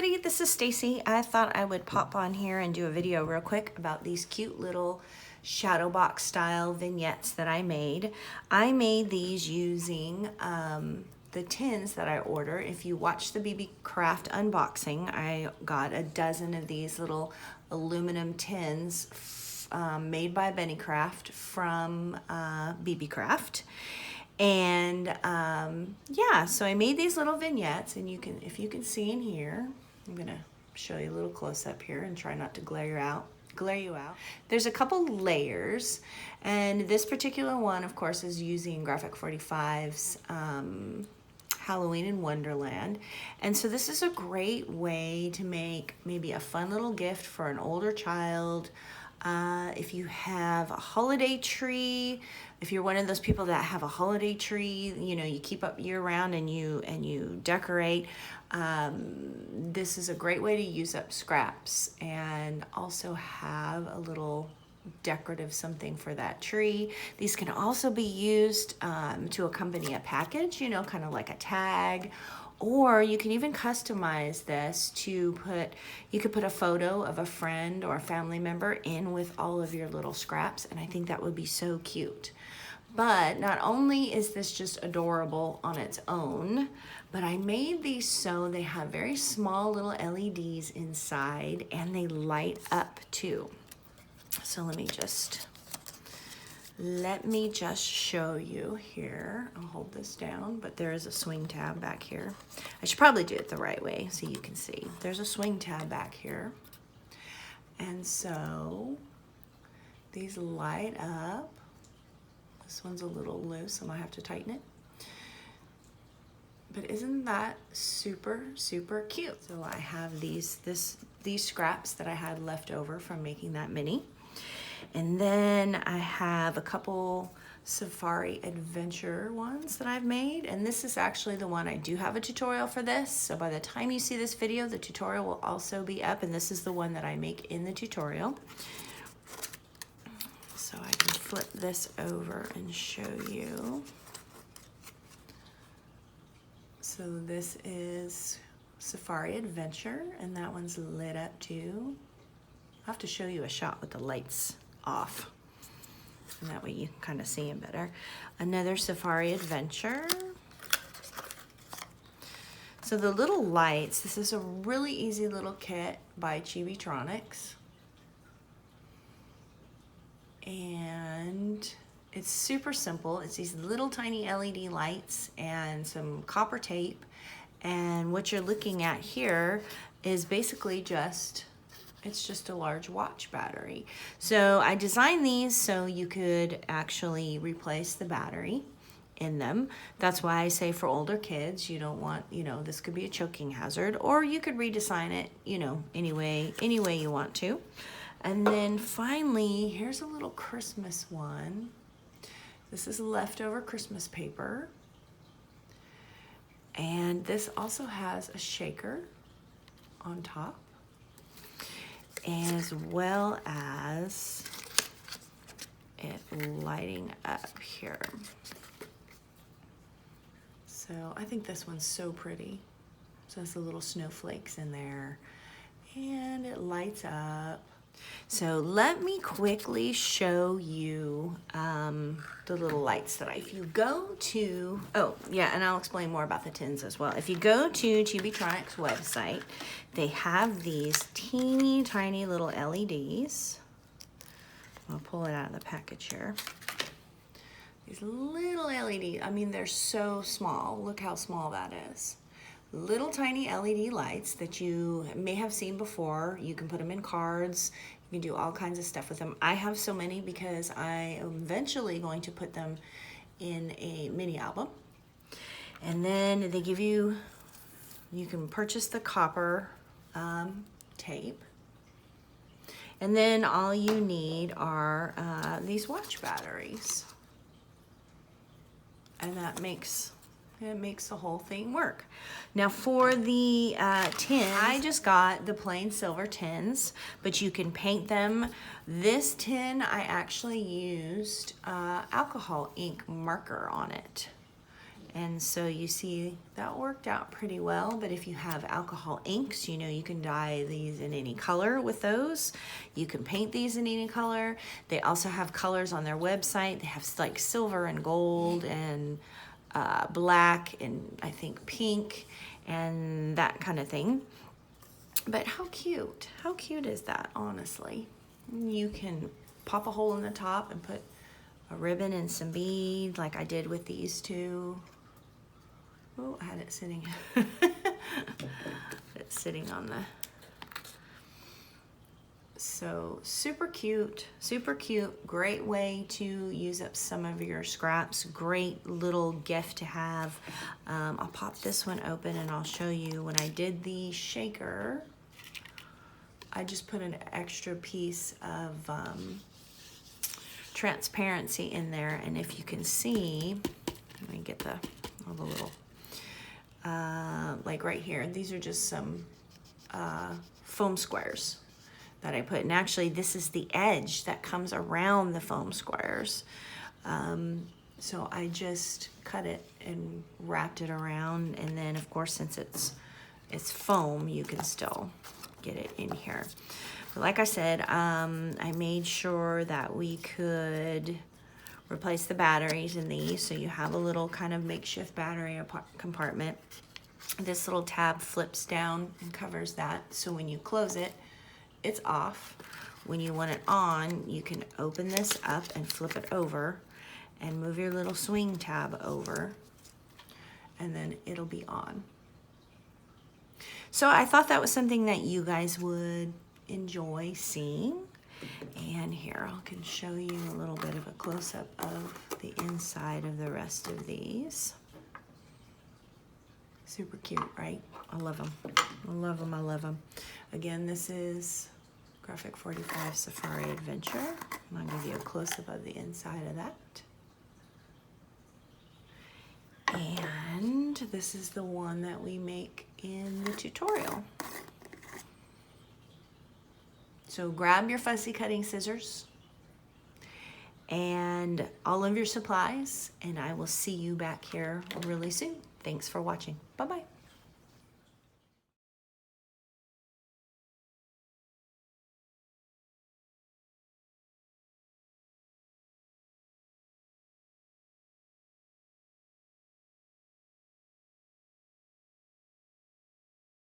everybody, this is Stacy. I thought I would pop on here and do a video real quick about these cute little Shadowbox style vignettes that I made. I made these using the tins that I order. If you watch the BB Craft unboxing, I got a dozen of these little aluminum tins made by Benecreate from BB Craft. And yeah, so I made these little vignettes, and you can, if you can see in here, I'm gonna show you a little close up here and try not to glare you out. There's a couple layers, and this particular one, of course, is using Graphic 45's Halloween in Wonderland. And so this is a great way to make maybe a fun little gift for an older child. If you have a holiday tree, if you're one of those people that have a holiday tree, you know, you keep up year round and you decorate, this is a great way to use up scraps and also have a little decorative something for that tree. These can also be used to accompany a package, you know, kind of like a tag. Or you can even customize this to put, you could put a photo of a friend or a family member in with all of your little scraps, and I think that would be so cute. But not only is this just adorable on its own, but I made these so they have very small little LEDs inside and they light up too. So let me just show you here. I'll hold this down, but there is a swing tab back here. I should probably do it the right way so you can see. There's a swing tab back here. And so these light up. This one's a little loose, I might have to tighten it. But isn't that super, super cute? So I have these scraps that I had left over from making that mini. And then I have a couple Safari Adventure ones that I've made. And this is actually the one, I do have a tutorial for this. So by the time you see this video, the tutorial will also be up. And this is the one that I make in the tutorial. So I can flip this over and show you. So this is Safari Adventure, and that one's lit up too. I'll have to show you a shot with the lights off, and that way you can kind of see them better. Another Safari Adventure. So the little lights, this is a really easy little kit by Chibitronics. And it's super simple. It's these little tiny LED lights and some copper tape. And what you're looking at here is basically just, it's just a large watch battery. So I designed these so you could actually replace the battery in them. That's why I say for older kids, you don't want, you know, this could be a choking hazard, or you could redesign it, you know, any way you want to. And then finally, here's a little Christmas one. This is leftover Christmas paper. And this also has a shaker on top, as well as it lighting up here. So I think this one's so pretty. So it's the little snowflakes in there, and it lights up. So let me quickly show you the little lights that if you go to, oh yeah, and I'll explain more about the tins as well. If you go to Chibitronics website, they have these teeny tiny little LEDs. I'll pull it out of the package here. These little LEDs, I mean, they're so small. Look how small that is. Little tiny LED lights that you may have seen before. You can put them in cards. You can do all kinds of stuff with them. I have so many because I am eventually going to put them in a mini album. And then they give you, you can purchase the copper tape. And then all you need are these watch batteries. And that makes, it makes the whole thing work. Now for the tins, I just got the plain silver tins, but you can paint them. This tin, I actually used alcohol ink marker on it. And so you see that worked out pretty well. But if you have alcohol inks, you know, you can dye these in any color with those. You can paint these in any color. They also have colors on their website. They have like silver and gold and black and I think pink and that kind of thing. But how cute is that, honestly? You can pop a hole in the top and put a ribbon and some beads like I did with these two. Oh, I had it sitting. It's sitting on the. So super cute, great way to use up some of your scraps. Great little gift to have. I'll pop this one open and I'll show you when I did the shaker. I just put an extra piece of transparency in there, and if you can see, let me get all the little, like right here, these are just some foam squares that I put, and actually this is the edge that comes around the foam squares. So I just cut it and wrapped it around, and then of course since it's foam, you can still get it in here. But like I said, I made sure that we could replace the batteries in these, so you have a little kind of makeshift battery compartment. This little tab flips down and covers that, so when you close it, it's off. When you want it on, you can open this up and flip it over and move your little swing tab over, and then it'll be on. So I thought that was something that you guys would enjoy seeing. And here, I can show you a little bit of a close-up of the inside of the rest of these. Super cute, right? I love them. I love them, I love them. Again, this is Graphic 45 Safari Adventure. I'm gonna give you a close-up of the inside of that. And this is the one that we make in the tutorial. So grab your fussy cutting scissors and all of your supplies, and I will see you back here really soon. Thanks for watching. Bye-bye.